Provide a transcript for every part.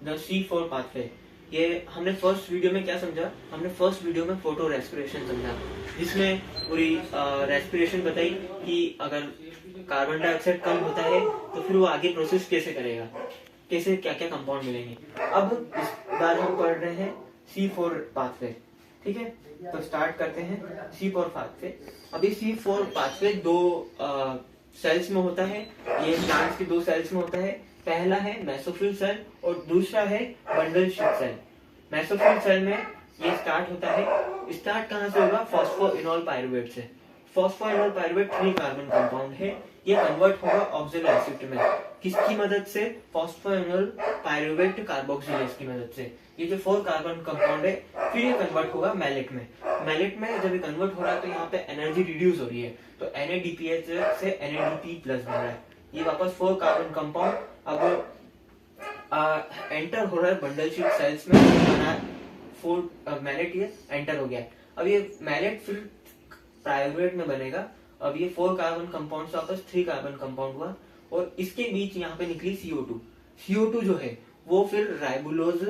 The C4 pathway. ये हमने first video में क्या समझा, हमने फर्स्ट वीडियो में फोटो रेस्पिरेशन समझा, जिसमें पूरी रेस्पिरेशन बताई कि अगर कार्बन डाइऑक्साइड कम होता है तो फिर वो आगे प्रोसेस कैसे करेगा, कैसे क्या क्या कंपाउंड मिलेंगे। अब इस बार हम पढ़ रहे हैं C4 पाथवे, ठीक है। तो स्टार्ट करते हैं C4 पाथवे। अभी C4 पाथवे दो सेल्स में होता है, ये प्लांट्स के दो सेल्स में होता है। पहला है मेसोफिल सेल और दूसरा है bundle sheath cell. Mesophyll cell में ये स्टार्ट होता है, स्टार्ट कहाँ से होगा, फॉस्फोइनोल पायरुवेट से। फॉस्फोइनोल पायरुवेट 3 कार्बन कंपाउंड है, ये कन्वर्ट होगा ऑक्सलो एसिड में। किसकी मदद से, फॉस्फोइनोल पायरुवेट कार्बोक्सिलेज की मदद से। ये जो 4 कार्बन कंपाउंड है फिर ये कन्वर्ट होगा मैलेट में। मैलेट में जब ये कन्वर्ट हो रहा है तो यहाँ पे एनर्जी रिड्यूस हो रही है, तो NADPH से NADP प्लस बन रहा है। ये वापस 4 कार्बन कंपाउंड अब एंटर हो रहा है बंडल शीट सेल्स में, बना 4 मैलेट ये एंटर हो गया। अब ये मैलेट फिर पायरुवेट में बनेगा। अब ये 4 कार्बन कंपाउंड से वापस 3 कार्बन कंपाउंड हुआ और इसके बीच यहाँ पे निकली CO2। CO2 जो है वो फिर राइबुलोज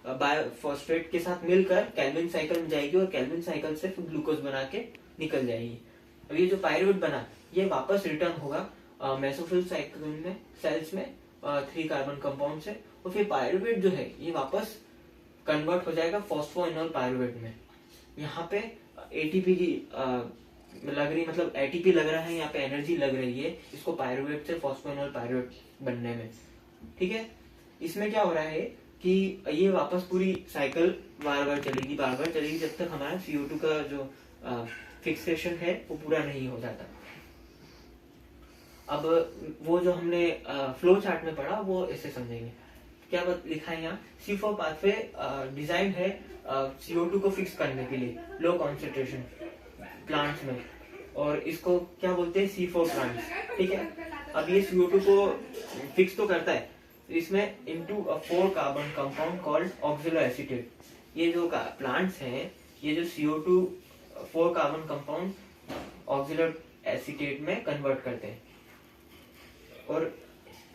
बायोफॉस्फेट के साथ मिलकर केल्विन साइकिल में जाएगी और केल्विन साइकिल से फिर ग्लूकोज बना के निकल जाएगी। अब ये जो पायरुवेट बना ये वापस रिटर्न होगा मेसोफिल साइकिल में सेल्स में 3 कार्बन कंपाउंड से, और फिर पायरुवेट जो है ये वापस कन्वर्ट हो जाएगा फॉस्फोइनोल पायरुवेट में। यहाँ पे ATP की लग रही, मतलब ATP लग रहा है, यहाँ पे एनर्जी लग रही है इसको पायरुवेट से फॉस्फोइनोल पायरुवेट बनने में, ठीक है। इसमें क्या हो रहा है कि ये वापस पूरी साइकिल बार बार चलेगी जब तक हमारा CO2 का जो फिक्सेशन है वो पूरा नहीं हो जाता। अब वो जो हमने फ्लो चार्ट में पढ़ा वो ऐसे समझेंगे। क्या लिखा है यहाँ, C4 पाथवे डिजाइन है CO2 को फिक्स करने के लिए लो कॉन्सेंट्रेशन प्लांट्स में, और इसको क्या बोलते हैं, C4 प्लांट्स, ठीक है। अब ये CO2 को फिक्स तो करता है, इसमें into a 4 carbon compound called oxaloacetate. ये जो प्लांट्स हैं ये जो CO2 4 carbon compound oxaloacetate में कन्वर्ट करते हैं, और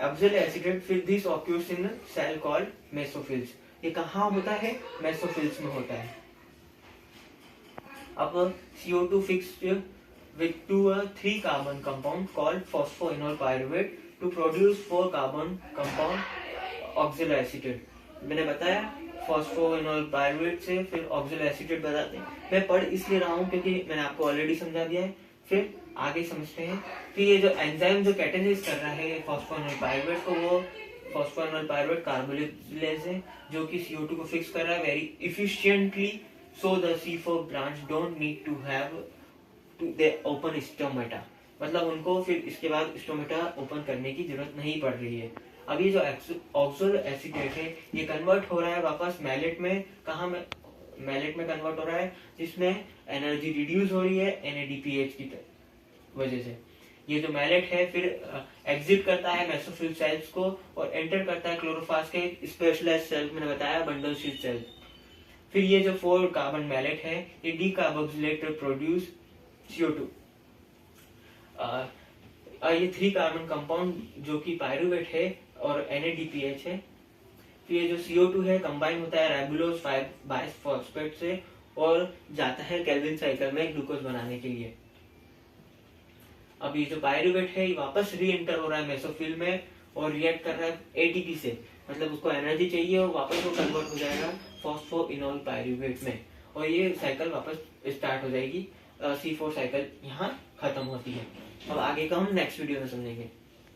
ऑक्सलो एसीटेट फिर this occurs in cell called mesophylls. ये कहाँ होता है, मेसोफिल्स में होता है। अब CO2 fixed with 3 carbon compound called phosphoenolpyruvate to produce 4 carbon compound oxaloacetate. मैंने बताया फॉस्फोइनोल पायरुवेट से फिर ऑक्सलो एसीटेट बनाते हैं। मैं पढ़ इसलिए रहा हूँ क्योंकि मैंने आपको ऑलरेडी समझा दिया है। फिर आगे समझते हैं। फिर ये जो एंजाइम जो कैटेलाइज कर रहा है फॉस्फोइनोल पायरुवेट को, वो फॉस्फोइनोल पायरुवेट कार्बोलिलेज है जो कि CO2 को फिक्स कर रहा है very efficiently, so the C4 branch don't need to have they open stomata, मतलब उनको फिर इसके बाद स्टोमेटा ओपन करने की जरूरत नहीं पड़ रही है। अब ये जो ऑक्सलो एसीटेट है ये कन्वर्ट हो रहा है वापस मैलेट में। कहाँ में, मैलेट में कन्वर्ट हो रहा है जिसमें एनर्जी रिड्यूस हो रही है NADPH की वजह से। ये जो मैलेट है फिर एग्जिट करता है मेसोफिल सेल्स को और एंटर करता है क्लोरोफास्ट के स्पेशलाइज्ड सेल, मैंने बताया बंडल शीट सेल। फिर ये जो 4 कार्बन मैलेट है ये डीकार्बोक्सिलेट प्रोड्यूस CO2। ये 3 कार्बन कंपाउंड जो कि पायरुवेट है और NADPH है। फिर ये जो CO2 है कंबाइन होता है राइबुलोज बायोफॉस्फेट से और जाता है केल्विन साइकिल में ग्लूकोज बनाने के लिए। अब ये जो पायरुवेट है ये वापस री एंटर हो रहा है मेसोफिल में और रिएक्ट कर रहा है ATP से, मतलब उसको एनर्जी चाहिए और वापस वो कन्वर्ट हो जाएगा फॉस्फोइनोल पायरुवेट में, और ये साइकिल वापस स्टार्ट हो जाएगी। C4 साइकिल यहाँ खत्म होती है। अब आगे का हम नेक्स्ट वीडियो में समझेंगे।